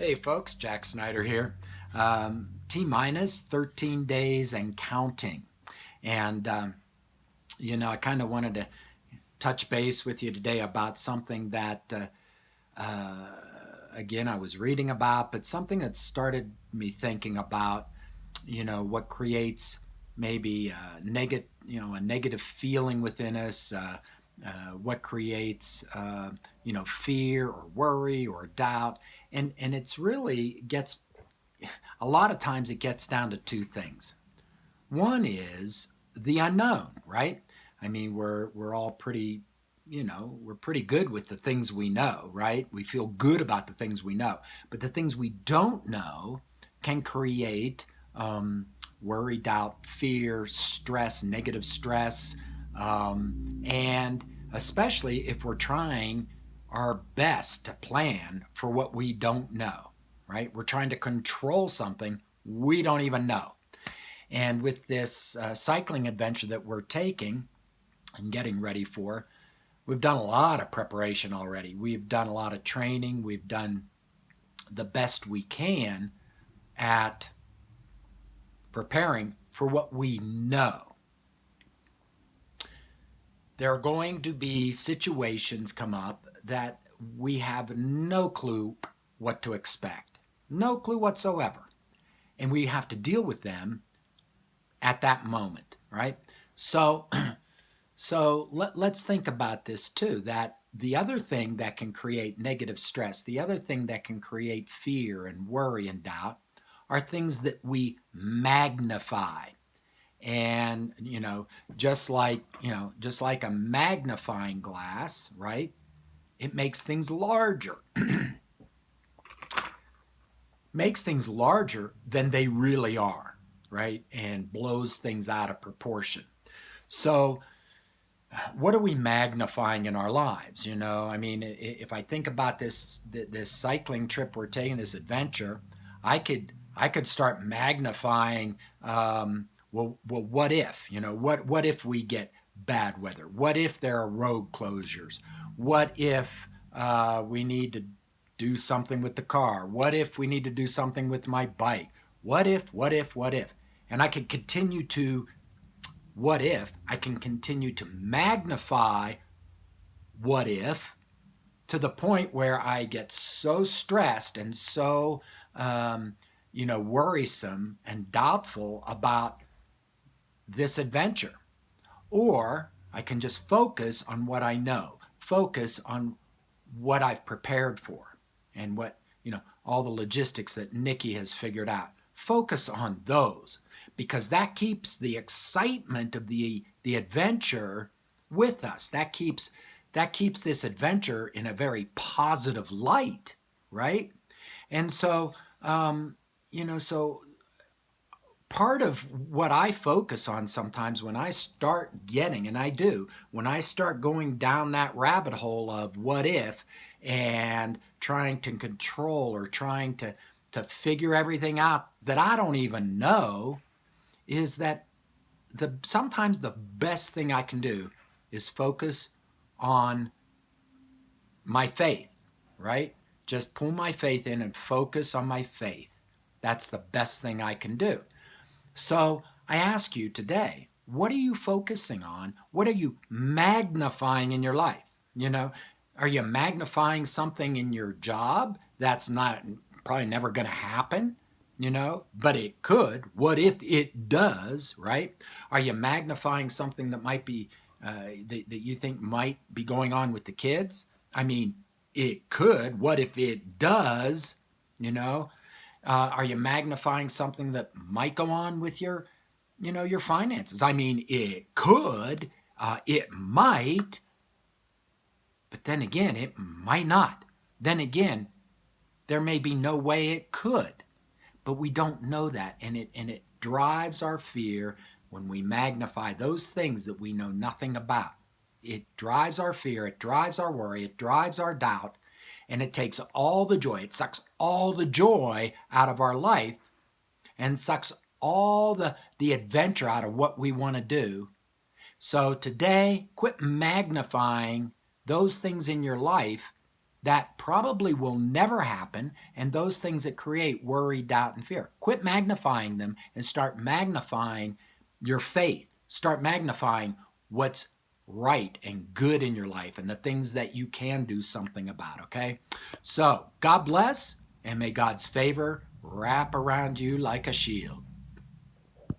Hey folks, Jack Snyder here. T minus 13 days and counting. And I kind of wanted to touch base with you today about something that, again, I was reading about, but something that started me thinking about, what creates maybe a negative feeling within us, what creates, fear or worry or doubt. And it's really gets a lot of times it gets down to two things. One is the unknown, right? I mean, we're all pretty, we're pretty good with the things we know, right? We feel good about the things we know, but the things we don't know can create worry, doubt, fear, stress, negative stress, and especially if we're trying our best to plan for what we don't know, right? We're trying to control something we don't even know. And with this cycling adventure that we're taking and getting ready for, we've done a lot of preparation already. We've done a lot of training. We've done the best we can at preparing for what we know. There are going to be situations come up that we have no clue what to expect. No clue whatsoever. And we have to deal with them at that moment, right? So let's think about this too, that the other thing that can create negative stress, the other thing that can create fear and worry and doubt are things that we magnify. And just like a magnifying glass, right? It makes things larger. Makes things larger than they really are, right? And blows things out of proportion. So what are we magnifying in our lives? I mean, if I think about this cycling trip we're taking, this adventure, I could start magnifying. Well, what if? What if we get bad weather? What if there are road closures? What if we need to do something with the car? What if we need to do something with my bike? What if? What if? What if? And I could continue to what if, I can continue to magnify what if to the point where I get so stressed and so, worrisome and doubtful about this adventure. Or I can just focus on what I know, focus on what I've prepared for and all the logistics that Nikki has figured out. Focus on those because that keeps the excitement of the adventure with us. That keeps this adventure in a very positive light, right? And so part of what I focus on sometimes when I start getting, and I do, when I start going down that rabbit hole of what if and trying to control or trying to figure everything out that I don't even know, is that sometimes the best thing I can do is focus on my faith, right? Just pull my faith in and focus on my faith. That's the best thing I can do. So I ask you today, what are you focusing on? What are you magnifying in your life? Are you magnifying something in your job that's not probably never going to happen? But it could. What if it does, right? Are you magnifying something that might be, that you think might be going on with the kids? I mean, it could. What if it does, Are you magnifying something that might go on with your finances? I mean, it could, it might, but then again, it might not. Then again, there may be no way it could. But we don't know that, and it drives our fear when we magnify those things that we know nothing about. It drives our fear, it drives our worry, it drives our doubt, and it takes all the joy. It sucks all the joy out of our life and sucks all the adventure out of what we want to do. So today, quit magnifying those things in your life that probably will never happen, and those things that create worry, doubt, and fear. Quit magnifying them and start magnifying your faith. Start magnifying what's right and good in your life and the things that you can do something about, okay? So, God bless, and may God's favor wrap around you like a shield.